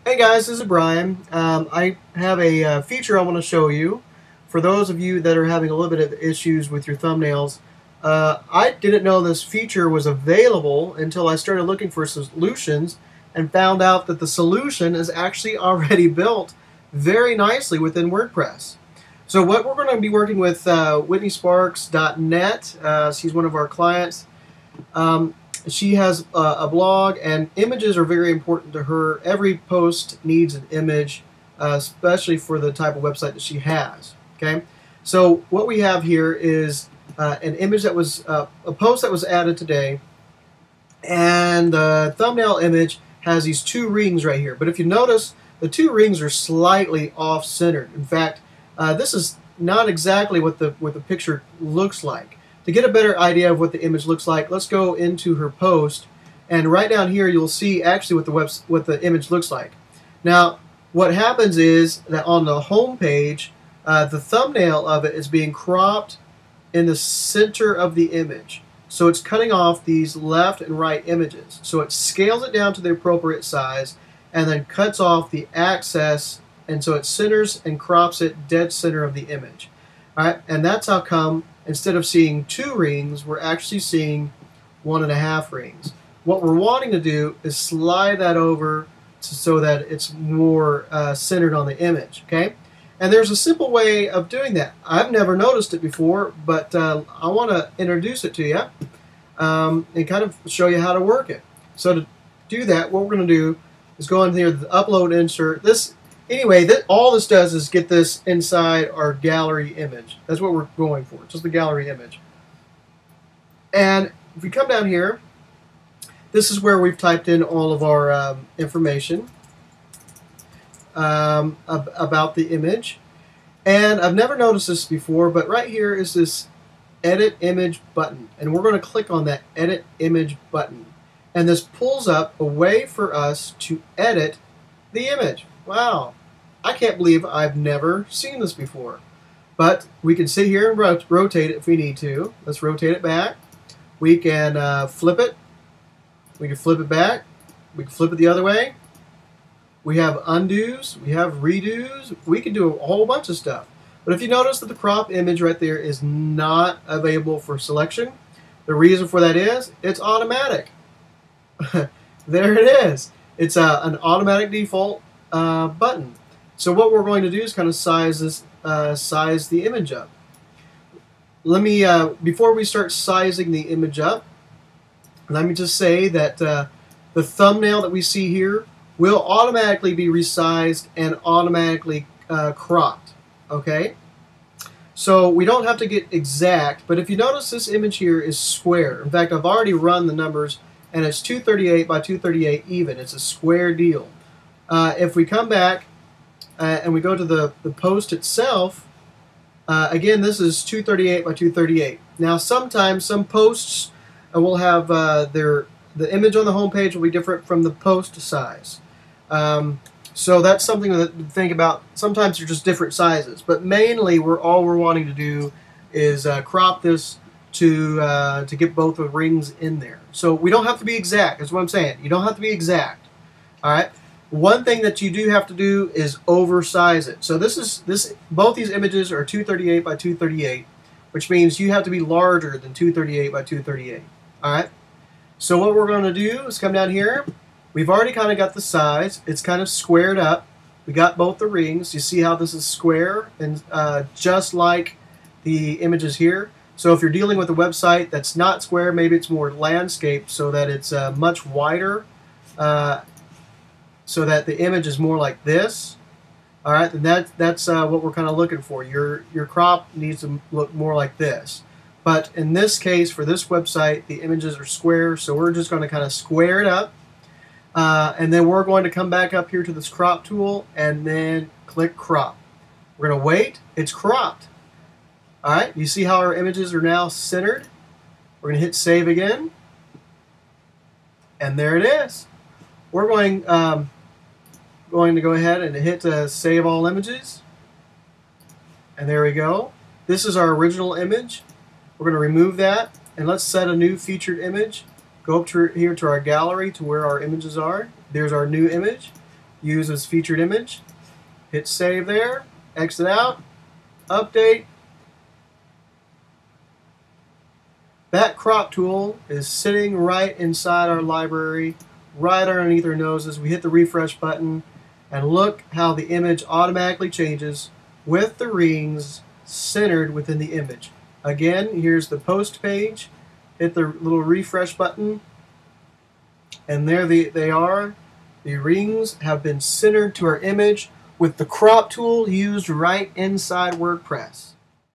Hey guys, this is Brian. I have a feature I want to show you. For those of you that are having a little bit of issues with your thumbnails, I didn't know this feature was available until I started looking for solutions and found out that the solution is actually already built very nicely within WordPress. So what we're going to be working with WhitneySparks.net. She's one of our clients. She has a blog, and images are very important to her. Every post needs an image, especially for the type of website that she has. Okay, so what we have here is an image that was a post that was added today, and the thumbnail image has these two rings right here. But if you notice, the two rings are slightly off-centered. In fact, this is not exactly what the picture looks like. To get a better idea of what the image looks like, let's go into her post, and right down here you'll see actually what the image looks like. Now, what happens is that on the home page, the thumbnail of it is being cropped in the center of the image. So it's cutting off these left and right images. So it scales it down to the appropriate size and then cuts off the access, and so it centers and crops it dead center of the image. All right, and that's how come instead of seeing 2 rings, we're actually seeing 1.5 rings. What we're wanting to do is slide that over so that it's more centered on the image. Okay, and there's a simple way of doing that. I've never noticed it before, but I want to introduce it to you and kind of show you how to work it. So to do that, what we're going to do is go in here to the upload insert. Anyway, all this does is get this inside our gallery image. That's what we're going for, just the gallery image. And if we come down here, this is where we've typed in all of our information about the image. And I've never noticed this before, but right here is this Edit Image button. And we're going to click on that Edit Image button. And this pulls up a way for us to edit the image. Wow. I can't believe I've never seen this before. But we can sit here and rotate it if we need to. Let's rotate it back. We can flip it. We can flip it back. We can flip it the other way. We have undos. We have redos. We can do a whole bunch of stuff. But if you notice that the crop image right there is not available for selection, the reason for that is it's automatic. There it is. It's an automatic default button. So what we're going to do is kind of size the image up. Let me before we start sizing the image up, let me just say that the thumbnail that we see here will automatically be resized and automatically cropped. Okay, so we don't have to get exact, but if you notice, this image here is square. In fact, I've already run the numbers, and it's 238 by 238 even. It's a square deal. If we come back and we go to the post itself, again, this is 238 by 238. Now, sometimes some posts will have the image on the home page will be different from the post size. So that's something to think about. Sometimes they're just different sizes, but mainly all we're wanting to do is crop this to get both the rings in there. So we don't have to be exact. That's what I'm saying. You don't have to be exact. All right. One thing that you do have to do is oversize it. So both these images are 238 by 238, which means you have to be larger than 238 by 238. All right. So what we're going to do is come down here. We've already kind of got the size. It's kind of squared up. We got both the rings. You see how this is square and just like the images here. So if you're dealing with a website that's not square, maybe it's more landscape, so that it's much wider, so that the image is more like this. All right, and that's what we're kind of looking for. Your crop needs to look more like this. But in this case, for this website, the images are square, so we're just going to kind of square it up. And then we're going to come back up here to this crop tool and then click crop. We're going to wait. It's cropped. All right, you see how our images are now centered? We're going to hit save again. And there it is. We're going to go ahead and hit save all images. And there we go. This is our original image. We're going to remove that, and let's set a new featured image. Go up to here to our gallery to where our images are. There's our new image. use as featured image. Hit save there, exit out, update. That crop tool is sitting right inside our library, right underneath our noses. We hit the refresh button, and look how the image automatically changes with the rings centered within the image. Again, here's the post page. Hit the little refresh button, and there they are. The rings have been centered to our image with the crop tool used right inside WordPress.